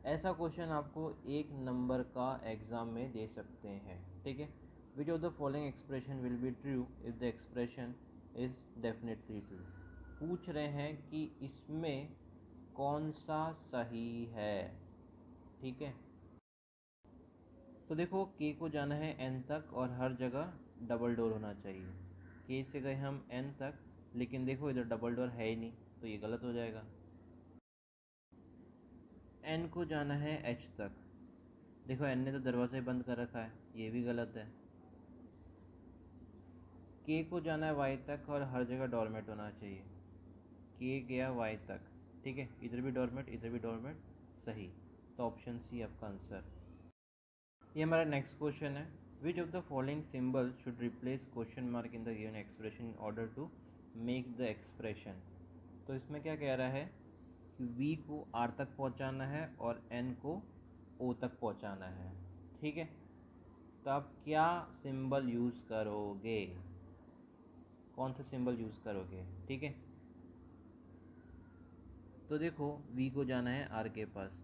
ऐसा क्वेश्चन आपको 1 नंबर का एग्ज़ाम में दे सकते हैं, ठीक है। Which of the following expression will be true if the expression is definitely true. पूछ रहे हैं कि इसमें कौन सा सही है, ठीक है। तो देखो के को जाना है एन तक और हर जगह डबल डोर होना चाहिए। के से गए हम एन तक, लेकिन देखो इधर डबल डोर है ही नहीं, तो ये गलत हो जाएगा। एन को जाना है एच तक, देखो एन ने तो दरवाज़ा ही बंद कर रखा है, ये भी गलत है। के को जाना है वाई तक और हर जगह डोरमेट होना चाहिए। के गया वाई तक, ठीक है, इधर भी डोरमेट इधर भी डोरमेट, सही। तो ऑप्शन सी आपका आंसर। ये हमारा नेक्स्ट क्वेश्चन है। Which of the following symbol should replace question mark in the given expression in order to make the expression. तो इसमें क्या कह रहा है कि वी को आर तक पहुंचाना है और एन को ओ तक पहुंचाना है, ठीक है। तो आप क्या सिंबल यूज़ करोगे, कौन सा सिंबल यूज़ करोगे, ठीक है। तो देखो वी को जाना है आर के पास,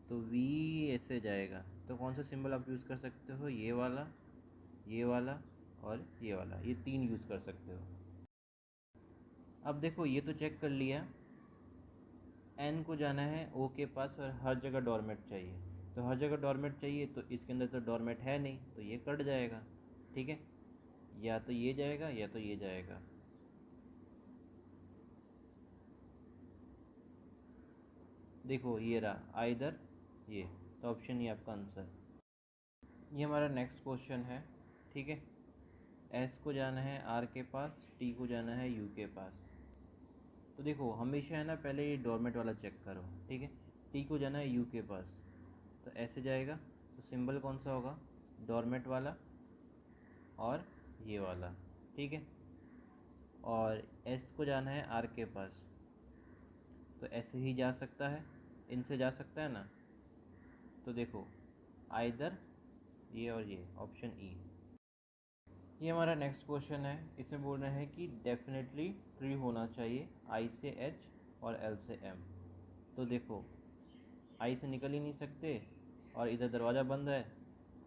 तो वी ऐसे जाएगा, तो कौन सा सिंबल आप यूज़ कर सकते हो, ये वाला और ये वाला, ये 3 यूज़ कर सकते हो। अब देखो ये तो चेक कर लिया, एन को जाना है ओ के पास और हर जगह डोरमेट चाहिए, तो हर जगह डोरमेट चाहिए, तो इसके अंदर तो डोरमेट है नहीं, तो ये कट जाएगा, ठीक है। या तो ये जाएगा या तो ये जाएगा। देखो ये रहा आइदर ये, तो ऑप्शन ये आपका आंसर। ये हमारा नेक्स्ट क्वेश्चन है, ठीक है। एस को जाना है आर के पास, टी को जाना है यू के पास। तो देखो हमेशा है ना, पहले ये डोरमेट वाला चेक करो, ठीक है। टी को जाना है यू के पास, तो ऐसे जाएगा, तो सिंबल कौन सा होगा, डोरमेट वाला और ये वाला, ठीक है। और एस को जाना है आर के पास, तो ऐसे ही जा सकता है, इनसे जा सकता है ना। तो देखो आइदर ये और ये, ऑप्शन ई। ये हमारा नेक्स्ट क्वेश्चन है। इसमें बोल रहे हैं कि डेफिनेटली ट्रू होना चाहिए आई से एच और एल से एम। तो देखो आई से निकल ही नहीं सकते और इधर दरवाज़ा बंद है।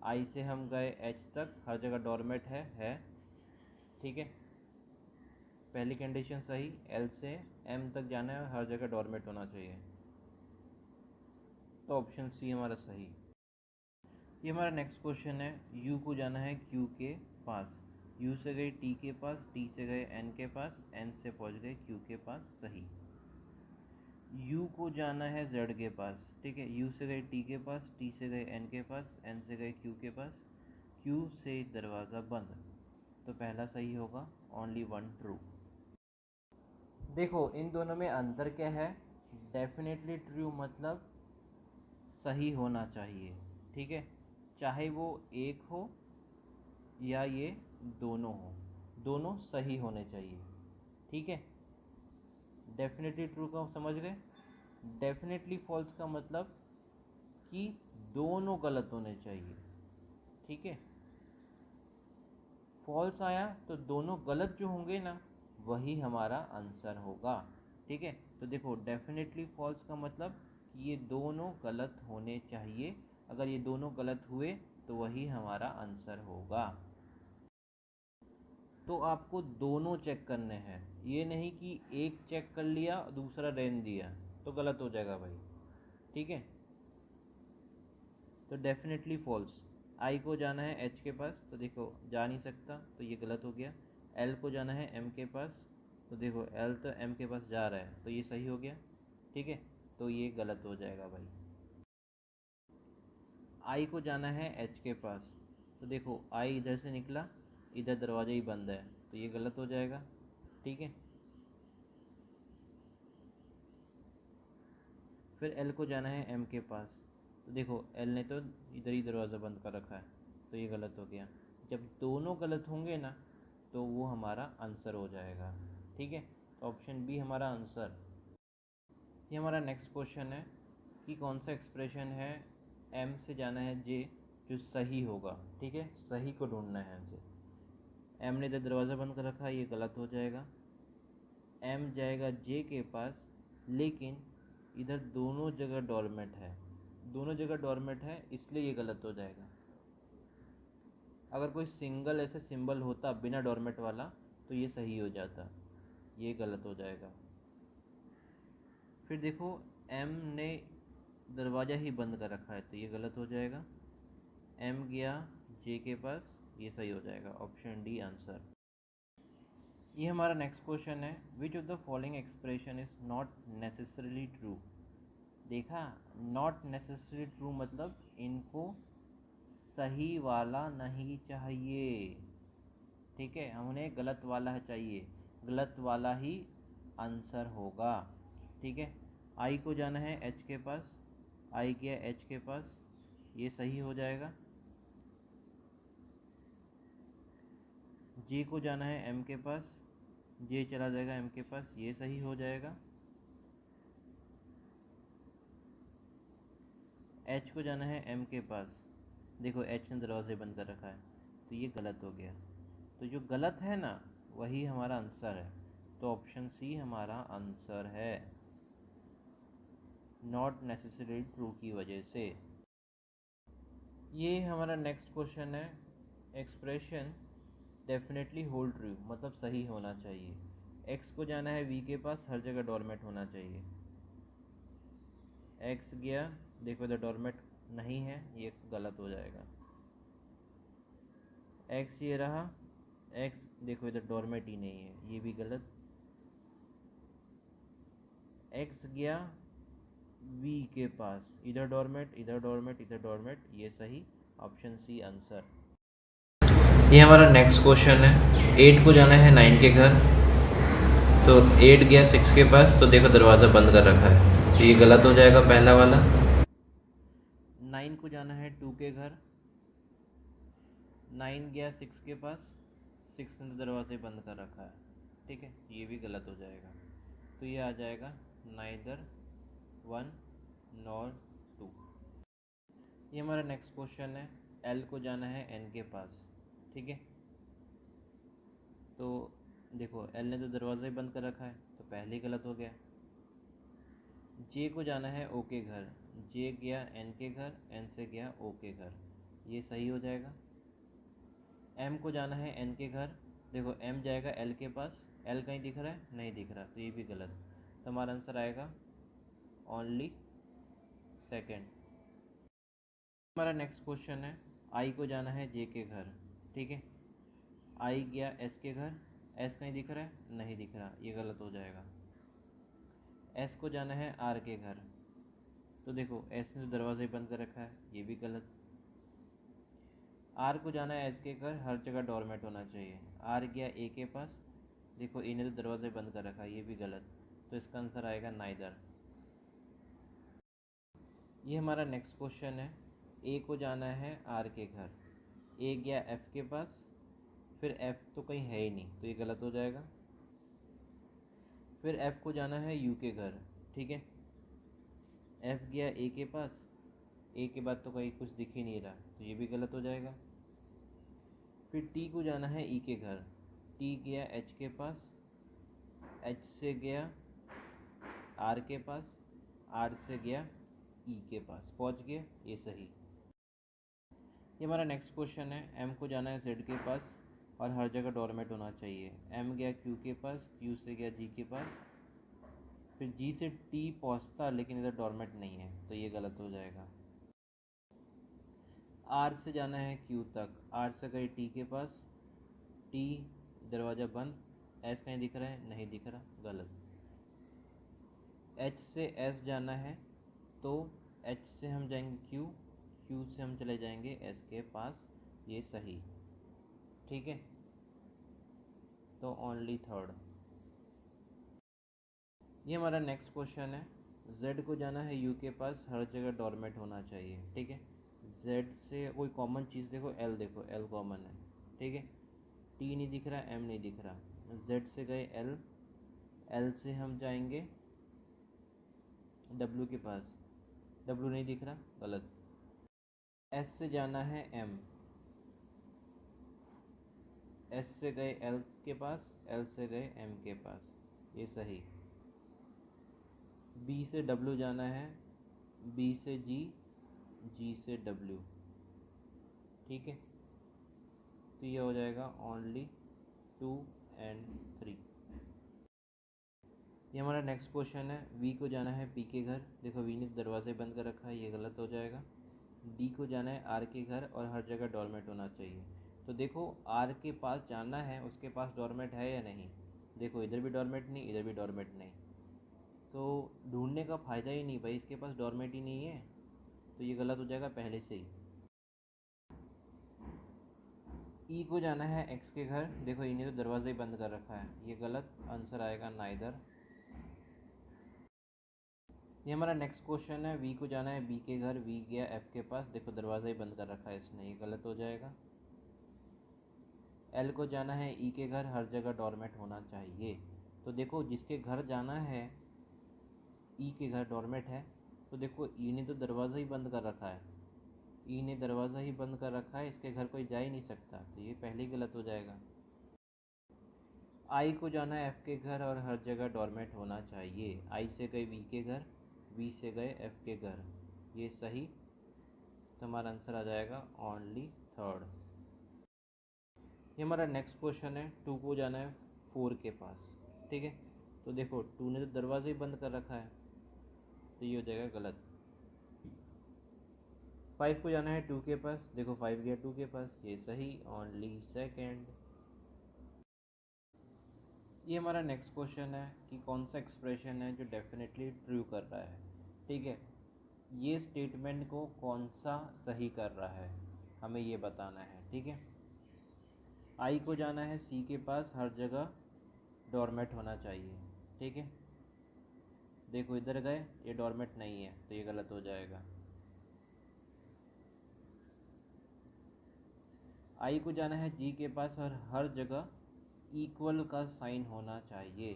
आई से हम गए एच तक, हर जगह डोरमेट है, ठीक है। पहली कंडीशन सही, एल से एम तक जाना है और हर जगह डोरमेट होना चाहिए, तो ऑप्शन सी हमारा सही। ये हमारा नेक्स्ट क्वेश्चन है। यू को जाना है क्यू के पास, यू से गए टी के पास, टी से गए एन के पास, एन से पहुंच गए क्यू के पास, सही। यू को जाना है जेड के पास, ठीक है, यू से गए टी के पास, टी से गए एन के पास, एन से गए क्यू के पास, क्यू से दरवाज़ा बंद, तो पहला सही होगा, ओनली 1 ट्रू। देखो इन दोनों में अंतर क्या है, डेफिनेटली ट्रू मतलब सही होना चाहिए, ठीक है, चाहे वो एक हो या ये दोनों हो, दोनों सही होने चाहिए, ठीक है। डेफिनेटली ट्रू का समझ गए। डेफिनेटली फॉल्स का मतलब कि दोनों गलत होने चाहिए, ठीक है। फॉल्स आया तो दोनों गलत जो होंगे ना, वही हमारा आंसर होगा, ठीक है। तो देखो डेफिनेटली फॉल्स का मतलब कि ये दोनों गलत होने चाहिए, अगर ये दोनों गलत हुए तो वही हमारा आंसर होगा। तो आपको दोनों चेक करने हैं, ये नहीं कि एक चेक कर लिया दूसरा रहने दिया, तो गलत हो जाएगा भाई, ठीक है। तो डेफिनेटली फॉल्स। आई को जाना है एच के पास, तो देखो जा नहीं सकता, तो ये गलत हो गया। एल को जाना है एम के पास, तो देखो एल तो एम के पास जा रहा है, तो ये सही हो गया, ठीक है। तो ये गलत हो जाएगा भाई। आई को जाना है एच के पास, तो देखो आई इधर से निकला, इधर दरवाज़ा ही बंद है, तो ये गलत हो जाएगा, ठीक है। फिर एल को जाना है एम के पास, तो देखो एल ने तो इधर ही दरवाज़ा बंद कर रखा है, तो ये गलत हो गया। जब दोनों गलत होंगे ना, तो वो हमारा आंसर हो जाएगा, ठीक है। तो ऑप्शन बी हमारा आंसर। ये हमारा नेक्स्ट क्वेश्चन है कि कौन सा एक्सप्रेशन है, एम से जाना है जे जो सही होगा, ठीक है, सही को ढूंढना है हमसे। एम ने इधर दरवाज़ा बंद कर रखा है, ये गलत हो जाएगा। एम जाएगा जे के पास, लेकिन इधर दोनों जगह डोरमेट है, दोनों जगह डोरमेट है इसलिए ये गलत हो जाएगा। अगर कोई सिंगल ऐसे सिंबल होता बिना डोरमेट वाला तो ये सही हो जाता, ये गलत हो जाएगा। फिर देखो एम ने दरवाज़ा ही बंद कर रखा है तो ये गलत हो जाएगा। एम गया जे के पास, ये सही हो जाएगा, ऑप्शन डी आंसर। ये हमारा नेक्स्ट क्वेश्चन है, which of the following expression is not necessarily true. देखा, नॉट नेसेसरी ट्रू मतलब इनको सही वाला नहीं चाहिए, ठीक है, हमें गलत वाला चाहिए, गलत वाला ही आंसर होगा, ठीक है। आई को जाना है एच के पास, आई गया एच के पास, ये सही हो जाएगा। जे को जाना है एम के पास, जे चला जाएगा एम के पास, ये सही हो जाएगा। एच को जाना है एम के पास, देखो एच ने दरवाजे बंद कर रखा है तो ये गलत हो गया। तो जो गलत है ना वही हमारा आंसर है, तो ऑप्शन सी हमारा आंसर है, नॉट नेसेसरी ट्रू की वजह से। ये हमारा नेक्स्ट क्वेश्चन है, एक्सप्रेशन डेफिनेटली होल्ड ट्रू मतलब सही होना चाहिए। एक्स को जाना है वी के पास, हर जगह डोरमेट होना चाहिए। एक्स गया, देखो इधर डोरमेट नहीं है, ये गलत हो जाएगा। एक्स ये रहा, एक्स देखो इधर डोरमेट ही नहीं है, ये भी गलत। एक्स गया वी के पास, इधर डोरमेट इधर डोरमेट इधर डोरमेट, ये सही, ऑप्शन सी आंसर। ये हमारा नेक्स्ट क्वेश्चन है, 8 को जाना है 9 के घर, तो 8 गया 6 के पास, तो देखो दरवाज़ा बंद कर रखा है तो ये गलत हो जाएगा पहला वाला। 9 को जाना है 2 के घर, 9 गया 6 के पास, 6 ने दरवाजे बंद कर रखा है, ठीक है, ये भी गलत हो जाएगा। तो ये आ जाएगा नाइदर 1 नॉर 2। ये हमारा नेक्स्ट क्वेश्चन है, एल को जाना है एन के पास, ठीक है, तो देखो एल ने तो दरवाज़ा ही बंद कर रखा है तो पहले ही गलत हो गया। जे को जाना है ओ के घर, जे गया एन के घर, एन से गया ओ के घर, ये सही हो जाएगा। एम को जाना है एन के घर, देखो एम जाएगा एल के पास, एल कहीं दिख रहा है, नहीं दिख रहा, तो ये भी गलत, तो हमारा आंसर आएगा ओनली सेकेंड। हमारा नेक्स्ट क्वेश्चन है, आई को जाना है जे के घर, ठीक है, आई गया एस के घर, एस कहीं दिख रहा है, नहीं दिख रहा, ये गलत हो जाएगा। एस को जाना है आर के घर, तो देखो एस ने दरवाज़ा बंद कर रखा है, ये भी गलत। आर को जाना है एस के घर, हर जगह डोरमेट होना चाहिए, आर गया ए के पास, देखो ए ने तो दरवाज़ा बंद कर रखा है, ये भी गलत, तो इसका आंसर आएगा नाइदर। ये हमारा नेक्स्ट क्वेश्चन है, ए को जाना है आर के घर, ए गया एफ के पास, फिर एफ तो कहीं है ही नहीं तो ये गलत हो जाएगा। फिर एफ को जाना है यू के घर, ठीक है, एफ गया ए के पास, ए के बाद तो कहीं कुछ दिख ही नहीं रहा तो ये भी गलत हो जाएगा। फिर टी को जाना है ई के घर, टी गया एच के पास, एच से गया आर के पास, आर से गया ई के पास, पहुंच गया, ये सही। ये हमारा नेक्स्ट क्वेश्चन है, एम को जाना है जेड के पास और हर जगह डोरमेट होना चाहिए, एम गया क्यू के पास, क्यू से गया जी के पास, फिर जी से टी पहुंचता लेकिन इधर डोरमेट नहीं है तो ये गलत हो जाएगा। आर से जाना है क्यू तक, आर से गए टी के पास, टी दरवाज़ा बंद, एस कहीं दिख रहा है, नहीं दिख रहा, गलत। एच से एस जाना है तो एच से हम जाएंगे क्यू, क्यू से हम चले जाएंगे एस के पास, ये सही, ठीक है, तो ओनली थर्ड। ये हमारा नेक्स्ट क्वेश्चन है, जेड को जाना है यू के पास, हर जगह डोरमेट होना चाहिए, ठीक है, जेड से कोई कॉमन चीज़ देखो, एल कॉमन है, ठीक है, टी नहीं दिख रहा, एम नहीं दिख रहा, जेड से गए एल, एल से हम जाएंगे डब्ल्यू के पास, डब्ल्यू नहीं दिख रहा, गलत। एस से जाना है एम, एस से गए एल के पास, एल से गए एम के पास, ये सही। बी से डब्ल्यू जाना है, बी से जी, G से W, ठीक है। तो ये हो जाएगा ओनली 2 and 3। ये हमारा नेक्स्ट क्वेश्चन है, V को जाना है P के घर। देखो V ने दरवाजे बंद कर रखा है, ये गलत हो जाएगा। D को जाना है R के घर और हर जगह डोरमेट होना चाहिए। तो देखो R के पास जाना है, उसके पास डोरमेट है या नहीं। देखो इधर भी डोरमेट नहीं, इधर भी डोरमेट नहीं, तो ढूंढने का फ़ायदा ही नहीं भाई, इसके पास डोरमेट ही नहीं है, तो ये गलत हो जाएगा पहले से ही। E को जाना है X के घर। देखो E ने तो दरवाज़ा ही बंद कर रखा है, ये गलत, आंसर आएगा नाइदर। ये हमारा नेक्स्ट क्वेश्चन है, V को जाना है B के घर, V गया F के पास। देखो दरवाज़ा ही बंद कर रखा है इसने, ये गलत हो जाएगा। L को जाना है E के घर, हर जगह डोरमेट होना चाहिए। तो देखो जिसके घर जाना है E के घर डोरमेट है, तो देखो E ने तो दरवाज़ा ही बंद कर रखा है, E ने दरवाज़ा ही बंद कर रखा है, इसके घर कोई जा ही नहीं सकता, तो ये पहले ही गलत हो जाएगा। I को जाना है F के घर और हर जगह डोरमेट होना चाहिए। I से गए V के घर, V से गए F के घर, ये सही, तो हमारा आंसर आ जाएगा ओनली 3rd। ये हमारा नेक्स्ट क्वेश्चन है, 2 को जाना है 4 के पास, ठीक है। तो देखो 2 ने तो दरवाज़ा ही बंद कर रखा है, तो ये हो जाएगा गलत। 5 को जाना है 2 के पास। देखो 5 गया 2 के पास, ये सही, ओनली 2nd। ये हमारा नेक्स्ट क्वेश्चन है कि कौन सा एक्सप्रेशन है जो डेफिनेटली ट्रू कर रहा है, ठीक है। ये स्टेटमेंट को कौन सा सही कर रहा है, हमें ये बताना है, ठीक है। आई को जाना है सी के पास, हर जगह डोरमेट होना चाहिए, ठीक है। देखो इधर गए, ये डोरमेट नहीं है, तो ये गलत हो जाएगा। आई को जाना है जी के पास और हर जगह इक्वल का साइन होना चाहिए।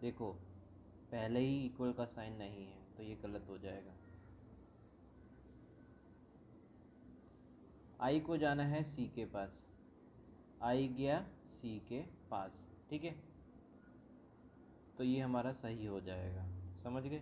देखो पहले ही इक्वल का साइन नहीं है, तो ये गलत हो जाएगा। आई को जाना है सी के पास, आई गया सी के पास, ठीक है, तो ये हमारा सही हो जाएगा। समझ गए।